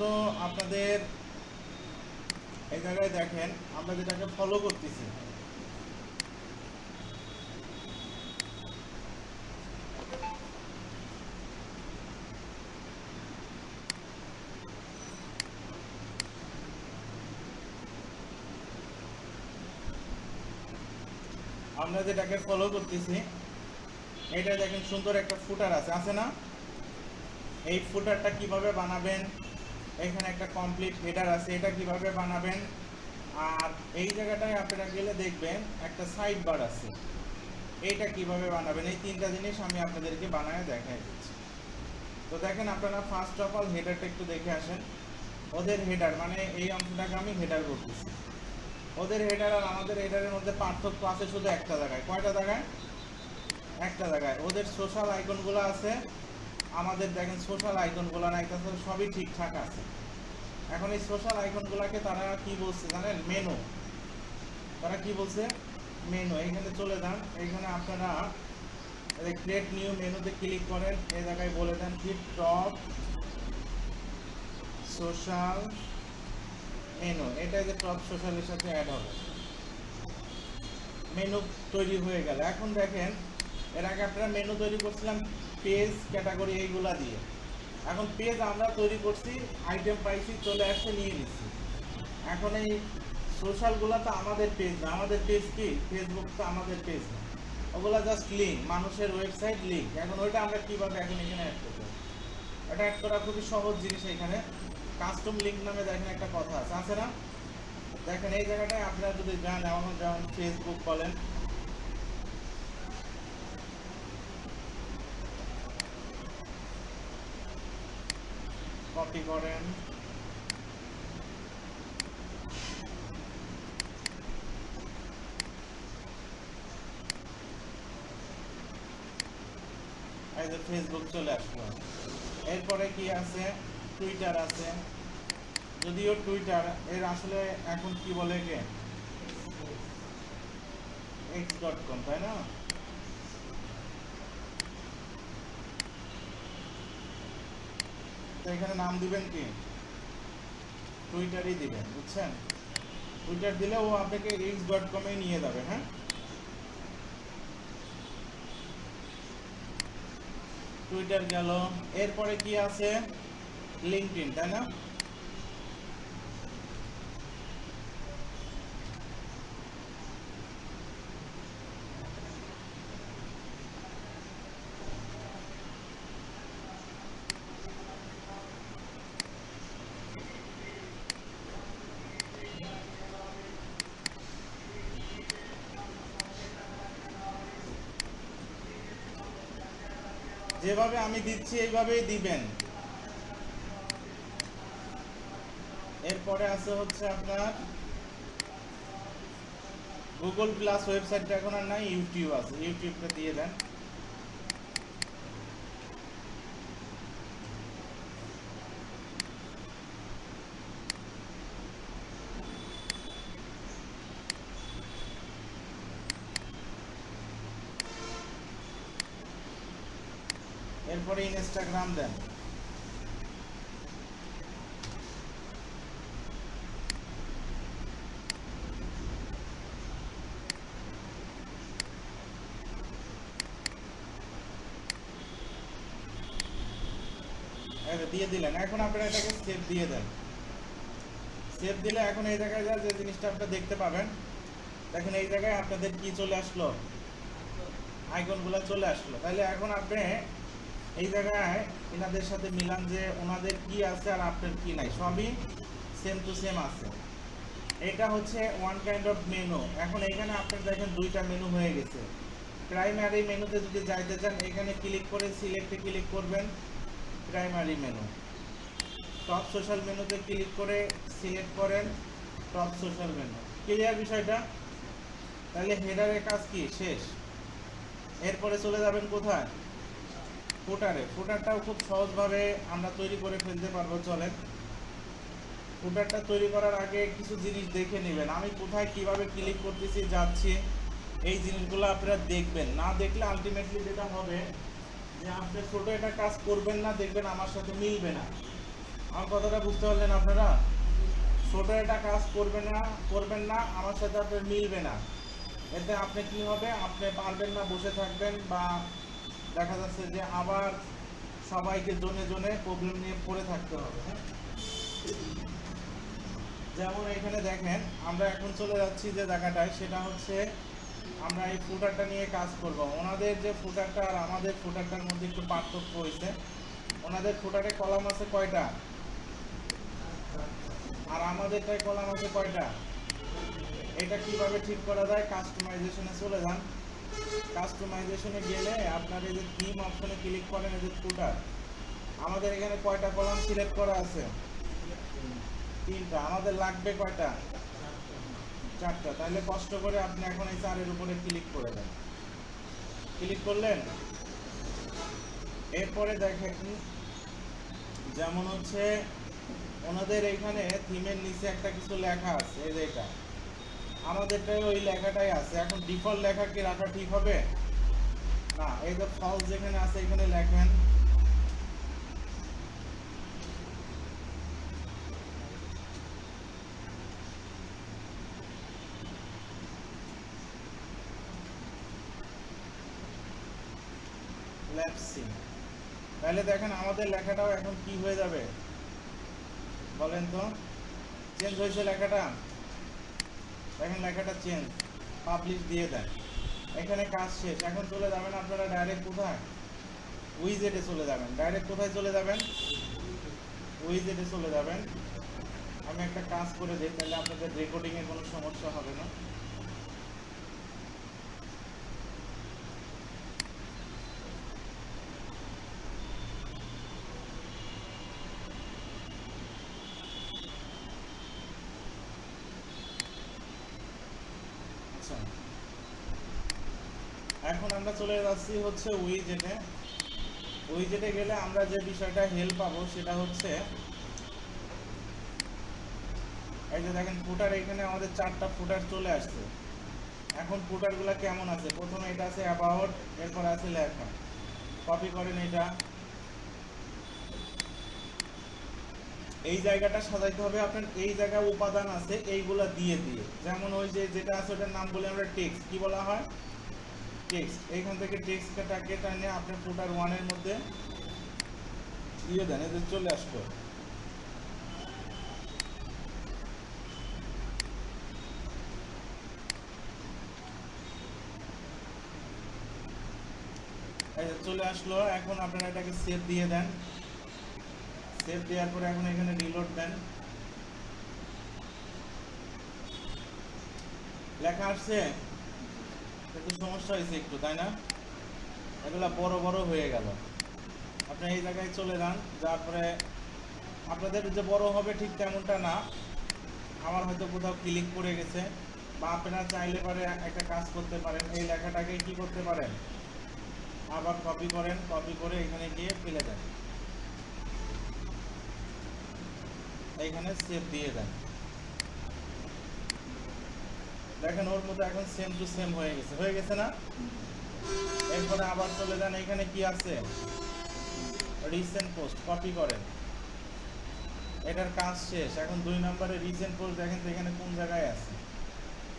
প্রথমত আপনাদের এই জায়গায় দেখেন আমরা যেটাকে ফলো করতেছি, এটা দেখেন সুন্দর একটা ফুটার আছে না? এই ফুটারটা কিভাবে বানাবেন, এখানে একটা কমপ্লিট হেডার আছে, এটা কিভাবে বানাবেন, আর এই জায়গাটায় আপনারা গেলে দেখবেন একটা সাইড বার আছে, এইটা কিভাবে বানাবেন। এই তিনটা জিনিস আমি আপনাদেরকে বানায় দেখাই দিচ্ছি। তো দেখেন আপনারা ফার্স্ট অফ অল হেডারটা একটু দেখে আসেন। ওদের হেডার মানে এই অংশটাকে আমি হেডার করতেছি। ওদের হেডার আর আমাদের হেডারের মধ্যে পার্থক্য আছে শুধু একটা জায়গায়। কয়টা জায়গায়? একটা জায়গায়। ওদের সোশ্যাল আইকনগুলো আছে, আমাদের দেখেন সোশ্যাল আইকনগুলো নাই, তাছাড়া সবই ঠিকঠাক আছে। এখন এই সোশ্যাল আইকনগুলোকে তারা কি বলছে জানেন? মেনু। তারা কি বলছে? মেনু। এইখানে চলে যান, এইখানে আপনারা ক্রিয়েট নিউ মেনুতে ক্লিক করেন, এই জায়গায় বলে দেন কি টপ সোশ্যাল মেনু। এটা যে টপ সোশ্যালের সাথে অ্যাড হবে, মেনু তৈরি হয়ে গেল। এখন দেখেন এর আগে আপনারা মেনু তৈরি করছিলাম পেজ ক্যাটাগরি এইগুলা দিয়ে। এখন পেজ আমরা তৈরি করছি, আইটেম পাইছি, চলে আসছে, নিয়ে নিচ্ছি। এখন এই সোশ্যালগুলো তো আমাদের পেজ না। আমাদের পেজ কি? ফেসবুক তো আমাদের পেজ না, ওগুলো জাস্ট লিঙ্ক, মানুষের ওয়েবসাইট লিঙ্ক। এখন ওইটা আমরা কীভাবে এখন এখানে অ্যাড করবো? এটা অ্যাড করা খুবই সহজ জিনিস। এখানে কাস্টম লিঙ্ক নামে দেখেন একটা কথা আছে না? দেখেন এই জায়গাটায় আপনারা যদি যান, যেমন ফেসবুক বলেন, কপি করেন, এই যে ফেসবুক চলে আসলো। এরপরে কি আছে? টুইটার আছে, যদিও টুইটার এর আসলে এখন কি বলে কে, x.com, তাই না? তো এখানে নাম দিবেন কি? টুইটারই দিবেন, বুঝছেন? টুইটার দিলে ও আপনাকে x.com এ নিয়ে যাবে। হ্যাঁ, টুইটার গেল। এরপরে কি আছে? লিঙ্কডইন, তাই না? যেভাবে আমি দিচ্ছি এইভাবেই দিবেন। এরপরে আছে হচ্ছে আপনার গুগল প্লাস, ওয়েবসাইটটা এখন আর নাই, ইউটিউব আছে, ইউটিউবটা দিয়ে দেন। এরপরে ইনস্টাগ্রাম দেন। দিয়ে দিলেন। এখন আপনারা এটাকে সেভ দিয়ে দেন। সেভ দিলে এখন এই জায়গায় যে জিনিসটা আপনারা দেখতে পাবেন, দেখেন এই জায়গায় আপনাদের কি চলে আসলো, আইকনগুলো চলে আসলো। তাহলে এখন আপনি এই জায়গায় এনাদের সাথে মিলান যে ওনাদের কি আছে আর আপনার কি নাই, সবই সেম টু সেম আছে। এটা হচ্ছে ওয়ান কাইন্ড অফ মেনু। এখন এখানে আপনার দেখেন দুইটা মেনু হয়ে গেছে। প্রাইমারি মেনুতে যদি যাইতে চান, এখানে ক্লিক করে সিলেক্টে ক্লিক করবেন, প্রাইমারি মেনু। টপ সোশ্যাল মেনুতে ক্লিক করে সিলেক্ট করেন টপ সোশ্যাল মেনু। ক্লিয়ার বিষয়টা? তাহলে হেডারের কাজ কি শেষ। এরপরে চলে যাবেন কোথায়? ফুটারে। ফুটারটাও খুব সহজভাবে আমরা তৈরি করে ফেলতে পারবো। চলেন, ফুটারটা তৈরি করার আগে কিছু জিনিস দেখে নেবেন। আমি কোথায় কিভাবে ক্লিক করতেছি, যাচ্ছি, এই জিনিসগুলো আপনারা দেখবেন। না দেখলে আলটিমেটলি যেটা হবে যে আপনি ছোটো একটা কাজ করবেন না, দেখবেন আমার সাথে মিলবে না। আমার কথাটা বুঝতে পারলেন আপনারা? ছোট একটা কাজ করবেন না, আমার সাথে আপনার মিলবে না। এতে আপনি কি হবে, আপনি পারবেন না, বসে থাকবেন, বা দেখা যাচ্ছে যে আবার সবাইকে জনে জনে প্রবলেম নিয়ে পড়ে থাকতে হবে। হ্যাঁ, যেমন এখানে দেখেন আমরা এখন চলে যাচ্ছি যে জায়গাটায়, সেটা হচ্ছে আমরা এই ফুটারটা নিয়ে কাজ করব। ওনাদের যে ফুটারটা আর আমাদের ফুটারটার মধ্যে একটু পার্থক্য হয়েছে। ওনাদের ফুটারে কলাম আছে কয়টা, আর আমাদেরটায় কলাম আছে কয়টা। এটা কিভাবে ঠিক করা যায়, কাস্টমাইজেশনে চলে যান। কাস্টমাইজেশনে গেলে আপনার এই যে থিম অপশনে ক্লিক করেন, এই যে ফুটার, আমাদের এখানে কয়টা কলাম সিলেক্ট করা আছে, 3টা। আমাদের লাগবে কয়টা, 4টা। তাহলে কষ্ট করে আপনি এখন এই 4-এর উপরে ক্লিক করে দেন। ক্লিক করলেন, এরপরে দেখেন যেমন হচ্ছে ওনাদের এখানে থিমের নিচে একটা কিছু লেখা আছে, এই যে এটা আমাদেরটাই ওই লেখাটাই আছে। এখন ডিফল্ট লেখা কি রাখা ঠিক হবে না, এই যে ফলস যেখানে আছে এখানে লেখেন ল্যাপসিং। তাহলে দেখেন আমাদের লেখাটাও এখন কি হয়ে যাবে বলেন তো, চেঞ্জ হয়েছে লেখাটা। দেখেন লেখাটা চেঞ্জ, পাবলিশ দিয়ে দেন। এখানে কাজ শেষ। এখন চলে যাবেন আপনারা ডাইরেক্ট কোথায়, উইজেটে চলে যাবেন। ডাইরেক্ট কোথায় চলে যাবেন, উইজেটে চলে যাবেন। আমি একটা কাজ করে দিই, তাহলে আপনাদের রেকর্ডিংয়ে কোনো সমস্যা হবে না। আচ্ছা, এখন আমরা চলে যাচ্ছি হচ্ছে উইজেটে। উইজেটে গেলে আমরা যে বিষয়টা হেল্প পাবো সেটা হচ্ছে এই যে দেখেন ফুটার, এখানে আমাদের 4টা ফুটার চলে আসছে। এখন ফুটারগুলো কেমন আছে, প্রথমে এটা আছে অ্যাবাউট, এরপর আছে লেখা। কপি করেন এটা, এই জায়গাটা সাজাইতে হবে আপনার। এই জায়গায় উপাদান আছে এইগুলা দিয়ে দিয়ে, যেমন ওই যে যেটা আছে ওটার নাম বলে আমরা টেক্সট, কি বলা হয়, টেক্সট। এইখান থেকে টেক্সটটাকে টানে আপনার ফুটার 1-এর মধ্যে দিয়ে দেন, এদের চলে আসলো। এই যে চলে আসলো। এখন আপনারা এটাকে সেভ দিয়ে দেন। সেভ দেওয়ার পরে এখন এখানে রিলোড দেন। লেখা আসছে, কিন্তু সমস্যা হয়েছে একটু, তাই না? এগুলা বড় বড় হয়ে গেল। আপনি এই জায়গায় চলে যান, যার পরে আপনাদের যে বড় হবে ঠিক তেমনটা না, আমার হয়তো কোথাও ক্লিক করে গেছে। বা আপনারা চাইলে পরে একটা কাজ করতে পারেন, এই লেখাটাকে কি করতে পারেন, আবার কপি করেন, কপি করে এখানে গিয়ে ফেলে দেন, এইখানে সেভ দিয়ে দেন। দেখেন ওর মতো এখন সেম টু সেম হয়ে গেছে না? এরপরে আবার চলে যান, এখানে কি আছে, রিসেন্ট পোস্ট, কপি করেন। এটার কাজ শেষ। এখন 2 নম্বরে রিসেন্ট পোস্ট, দেখেন তো এখানে কোন জায়গায় আছে,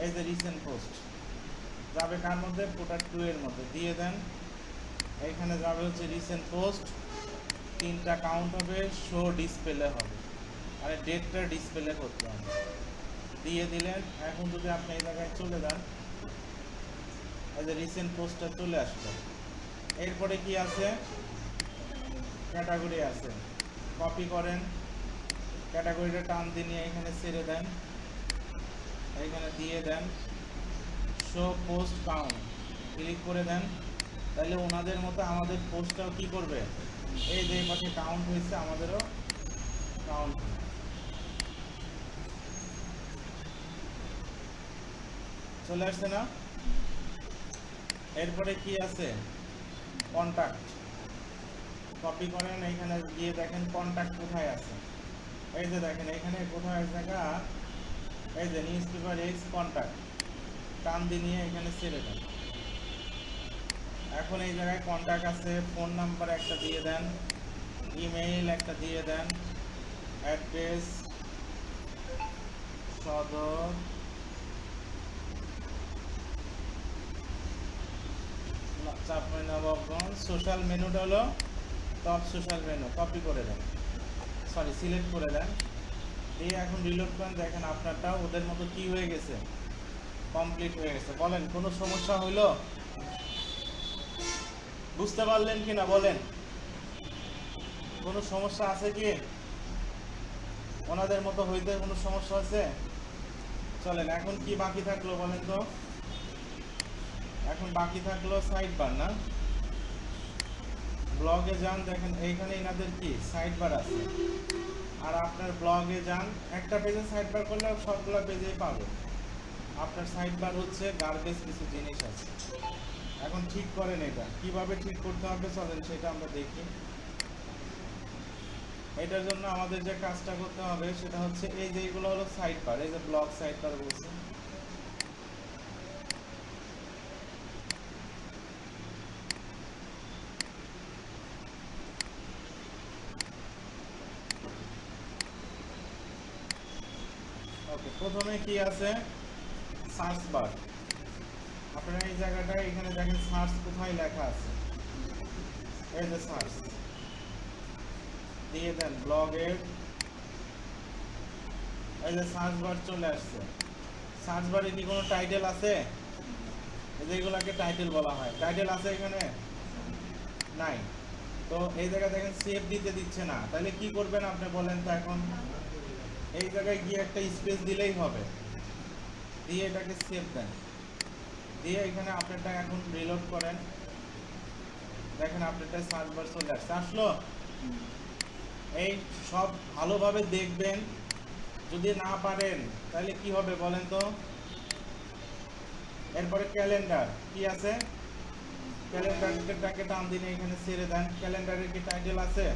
এই যে রিসেন্ট পোস্ট যাবে কার মধ্যে, ফুটার 2-এর মধ্যে দিয়ে দেন। এইখানে যাবে হচ্ছে রিসেন্ট পোস্ট, 3টা কাউন্ট হবে, শো ডিসপ্লে হবে, মানে ডেটটা ডিসপ্লে করতে হবে, দিয়ে দিলেন। এখন যদি আপনি এই জায়গায় চলে যান, এই যে রিসেন্ট পোস্টটা চলে আসলো। এরপরে কি আছে, ক্যাটাগরি আছে, কপি করেন, ক্যাটাগরিটা টান দিয়ে নিয়ে এখানে ছেড়ে দেন, এইখানে দিয়ে দেন শো পোস্ট কাউন্ট, ক্লিক করে দেন। তাহলে ওনাদের মতো আমাদের পোস্টটাও কি করবে, এই যে পাশে কাউন্ট হয়েছে, আমাদেরও কাউন্ট চলে আসছে না? এরপরে কি আছে, কন্টাক্ট, কপি করেন, এইখানে গিয়ে দেখেন কন্টাক্ট কোথায় আছে। এই যে দেখেন এখানে কোথায় জায়গা, এই যে নিউজ পেপার এক্স কন্টাক্ট, টান দিয়ে নিয়ে এখানে ছেড়ে দেন। এখন এই জায়গায় কন্টাক্ট আছে, ফোন নাম্বার একটা দিয়ে দেন, ইমেইল একটা দিয়ে দেন, অ্যাড্রেস সদর চাঁপাইনবাবগঞ্জ। সোশ্যাল মেনুটা হলো টপ সোশ্যাল মেনু, কপি করে দেন, সরি সিলেক্ট করে দেন, দিয়ে এখন রিলোড করেন। দেখেন আপনারটাও ওদের মতো কি হয়ে গেছে, কমপ্লিট হয়ে গেছে। বলেন কোনো সমস্যা হইলো? বুঝতে পারলেন কি না বলেন? কোনো সমস্যা আছে কি? ওনাদের মতো হইতে কোনো সমস্যা আছে? চলেন এখন কি বাকি থাকলো বলেন তো? এখন বাকি থাকলো সাইড বার, না? ব্লগে যান, দেখেন এইখানে এনাদের কি সাইড বার আছে। আর আপনার ব্লগে যান, একটা পেজে সাইড বার করলে সবগুলো পেজেই পাবে। আপনার সাইড বার হচ্ছে গার্বেজ কিছু জিনিস আছে। এখন ঠিক করেন এটা কিভাবে ঠিক করতে হবে, চলেন সেটা আমরা দেখি। এটার জন্য আমাদের যে কাজটা করতে হবে সেটা হচ্ছে এই যে এইগুলো হলো সাইড বার, এই যে ব্লগ সাইড বার বলছে। ওকে, প্রথমে কি আছে? Search bar. আপনারা এই জায়গাটায় এখানে দেখেন সার্চ কোথায় লেখা আছে, এই যে সার্চ দিয়ে দেন ব্লগের, এই যে সার্চ বার চলে আসছে। সার্চ বারে কি কোনো টাইটেল আছে? যেগুলোকে টাইটেল বলা হয়, টাইটেল আছে এখানে? নাই। তো এই জায়গায় দেখেন সেভ দিতে দিচ্ছে না, তাহলে কি করবেন আপনি বলেন তো? এখন এই জায়গায় গিয়ে একটা স্পেস দিলেই হবে, দিয়ে এটাকে সেভ দেন, দিয়ে এখানে আপনারটা এখন রিলোড করেন। দেখেন আপনারটা সার্চ বার চলে আসছে, আসলো? এই সব ভালোভাবে দেখবেন, যদি না পারেন তাহলে কি হবে বলেন তো? এরপরে ক্যালেন্ডার কি আছে? ক্যালেন্ডারটাকে টান দিনে এখানে ছেড়ে দেন। ক্যালেন্ডারের কি টাইটেল আছে?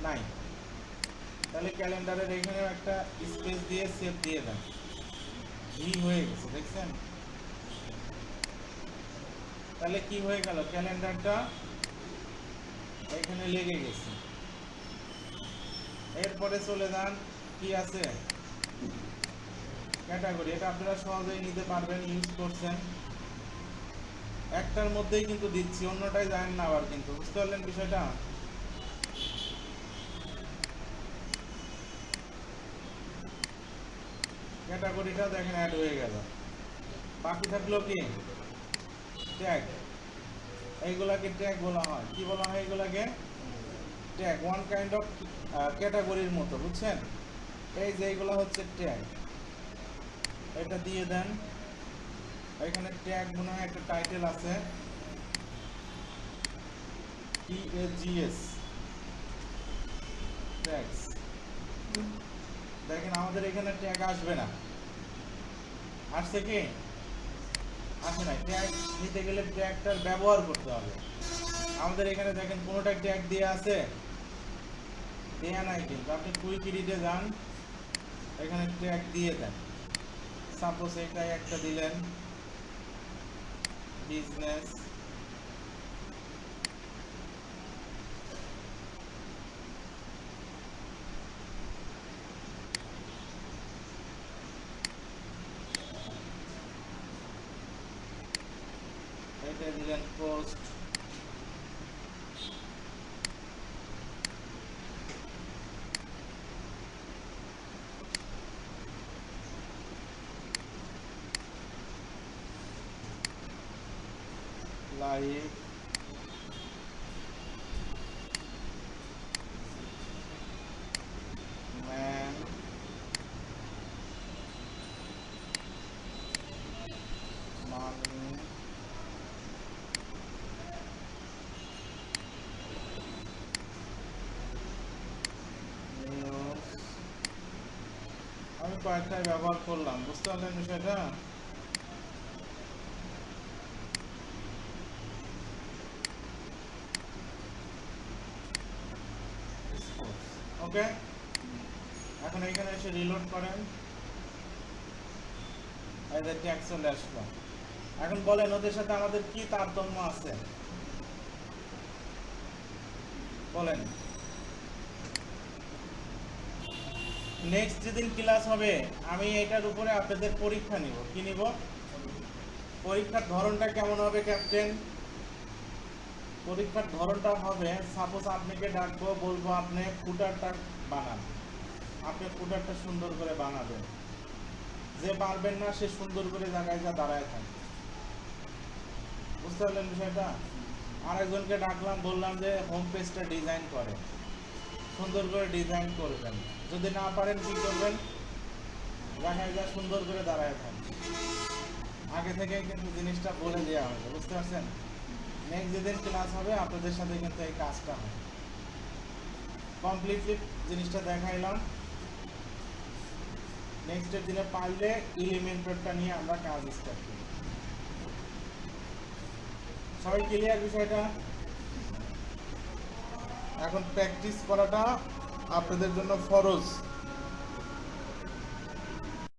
নাই। তাহলে ক্যালেন্ডারের এখানেও একটা স্পেস দিয়ে সেভ দিয়ে দেন। ভি হয়ে গেছে, দেখছেন? তাহলে কি হয়ে গেল, ক্যালেন্ডারটা এখানে লেগে গেছে। এরপরে চলে যান, কি আছে? ক্যাটাগরি। এটা আপনারা সহজেই নিতে পারবেন, ইউজ করছেন। একটার মধ্যেই কিন্তু দিচ্ছি, অন্যটাই জানেন না আবার, কিন্তু বুঝতে পারলেন বিষয়টা? ক্যাটাগরিটা দেখেন অ্যাড হয়ে গেল। বাকি থাকলো কি? ট্যাগ। এইগুলাকে ট্যাগ বলা হয়। কি বলা হয় এগুলাকে? ট্যাগ। ওয়ান কাইন্ড অফ ক্যাটাগরির মতো, বুঝছেন? এই যে এইগুলা হচ্ছে ট্যাগ, এটা দিয়ে দেন। এখানে ট্যাগ মনে হয় একটা টাইটেল আছে, TAGS ট্যাগস। দেখেন আমাদের এখানে ট্যাগ আসবে না, আসছে কি? আসে না। ট্যাগ নিতে গেলে ট্যাগটার ব্যবহার করতে হবে। আমাদের এখানে দেখেন কোনোটা ট্যাগ দিয়ে আছে? দেয়া নাই। কিন্তু আপনি কুইক এডিটে যান, এখানে ট্যাগ দিয়ে দেন। সাপোজ এটাই একটা দিলেন, বিজনেস। এটা দিলেন পোস্ট। লাইভ। ম্যান। মানি। নিউজ। আমি কয়েকটাই ব্যবহার করলাম, বুঝতে পারলেন বিষয়টা? ওকে, এখন এখানে এসে রিলোড করেন, এদের ট্যাগ চলে আসলো। এখন বলেন ওদের সাথে আমাদের কি তারতম্য আছে বলেন? নেক্সট যেদিন ক্লাস হবে আমি এটার উপরে আপনাদের পরীক্ষা নিব। কি নিব? পরীক্ষার ধরনটা কেমন হবে ক্যাপ্টেন? পরীক্ষার ধরনটা হবে, সাপোজ আপনাকে ডাকবো, বলবো আপনি ফুটারটা বানান। আপনি ফুটারটা সুন্দর করে বানাবেন। যে পারবেন না সে সুন্দর করে জায়গায় যা দাঁড়ায় থাকে। বুঝতে পারলেন বিষয়টা? আরেকজনকে ডাকলাম, বললাম যে হোম পেজটা ডিজাইন করে, সুন্দর করে ডিজাইন করবেন। যদি না পারেন কি করবেন? জায়গায় যা সুন্দর করে দাঁড়ায় থাকবে। আগে থেকে কিন্তু জিনিসটা বলে দেওয়া হবে। বুঝতে পারছেন? নেক্সট যেদিন ক্লাস হবে আপনাদের সাথে কিন্তু এই কাজটা হবে। কমপ্লিটলি জিনিসটা দেখাইলাম। নেক্সটের দিনে পারলে এলিমেন্টরটা নিয়ে আমরা কাজ স্টার্ট করি। সবাই ক্লিয়ার বিষয়টা? এখন প্র্যাকটিস করাটা আপনাদের জন্য ফরজ।